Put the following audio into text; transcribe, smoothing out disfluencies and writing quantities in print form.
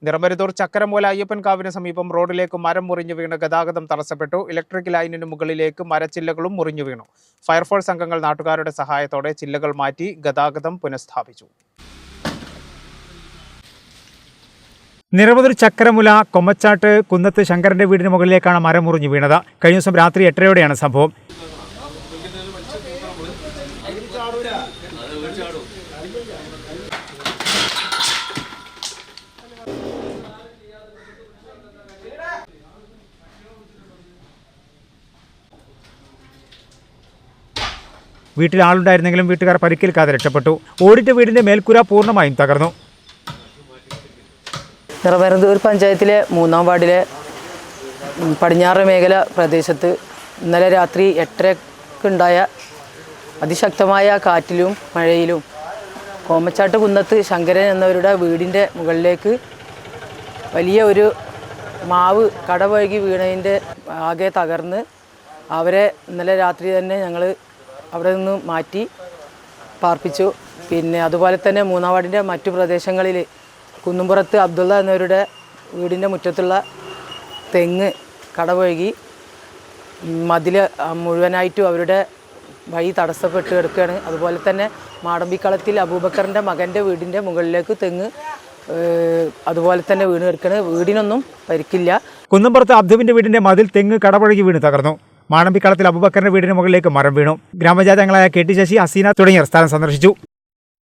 നിറമരുതൂർ ചക്കരമൂല അയ്യപ്പൻകാവിന് സമീപം റോഡിലേക്ക് മരം മുറിഞ്ഞു വീണ് ഗതാഗതം തടസ്സപ്പെട്ടു. ഇലക്ട്രിക് ലൈനിന് മുകളിലേക്ക് മരച്ചില്ലകളും മുറിഞ്ഞു വീണു. ഫയർഫോഴ്സ് അംഗങ്ങൾ നാട്ടുകാരുടെ സഹായത്തോടെ ചില്ലകൾ മാറ്റി ഗതാഗതം പുനഃസ്ഥാപിച്ചു. നിറമരുതൂർ ചക്കരമുല കൊമ്മച്ചാട്ട് കുന്നത്ത് ശങ്കരന്റെ വീടിന് മുകളിലേക്കാണ് മരം മുറിഞ്ഞു വീണത്. കഴിഞ്ഞ ദിവസം രാത്രി 8:30-ഓടെയാണ് സംഭവം. വീട്ടിൽ ആളുണ്ടായിരുന്നെങ്കിലും വീട്ടുകാർ പരിക്കേൽക്കാതെ രക്ഷപ്പെട്ടു. ഓടിട്ട വീടിന്റെ മേൽക്കൂര പൂർണ്ണമായും തകർന്നു. നിറമരുതൂർ പഞ്ചായത്തിലെ 3-ാം വാർഡിലെ പടിഞ്ഞാറ് മേഖല പ്രദേശത്ത് ഇന്നലെ രാത്രി 8:30-ക്കുണ്ടായ അതിശക്തമായ കാറ്റിലും മഴയിലും കോമച്ചാട്ട് കുന്നത്ത് ശങ്കരൻ എന്നവരുടെ വീടിൻ്റെ മുകളിലേക്ക് വലിയ ഒരു മാവ് കടപഴകി വീണതിൻ്റെ ആകെ തകർന്ന് അവരെ ഇന്നലെ രാത്രി തന്നെ ഞങ്ങൾ അവിടെ നിന്ന് മാറ്റി പാർപ്പിച്ചു. പിന്നെ അതുപോലെ തന്നെ 3-ാം വാർഡിൻ്റെ മറ്റു പ്രദേശങ്ങളിൽ കുന്നുംപുറത്ത് അബ്ദുള്ള എന്നവരുടെ വീടിൻ്റെ മുറ്റത്തുള്ള തെങ്ങ് കടപഴകി മതിൽ മുഴുവനായിട്ടും അവരുടെ വഴി തടസ്സപ്പെട്ട് കിടക്കുകയാണ്. അതുപോലെ തന്നെ മാടമ്പിക്കളത്തിൽ അബൂബക്കറിൻ്റെ മകൻ്റെ വീടിൻ്റെ മുകളിലേക്ക് തെങ്ങ് അതുപോലെ തന്നെ വീണ് കിടക്കുകയാണ്. വീടിനൊന്നും പരിക്കില്ല. കുന്നുംപുറത്ത് അബ്ദുവിൻ്റെ വീടിൻ്റെ മതിൽ തെങ്ങ് കടപഴകി വീണ് തകർന്നു. മാടമ്പിക്കളത്തിൽ അബൂബക്കറിന്റെ വീടിന് മുകളിലേക്ക് മരം വീണു. ഗ്രാമപഞ്ചായത്ത് അംഗങ്ങളായ KT ശശി, ഹസീന തുടങ്ങിയവർ സ്ഥലം സന്ദർശിച്ചു.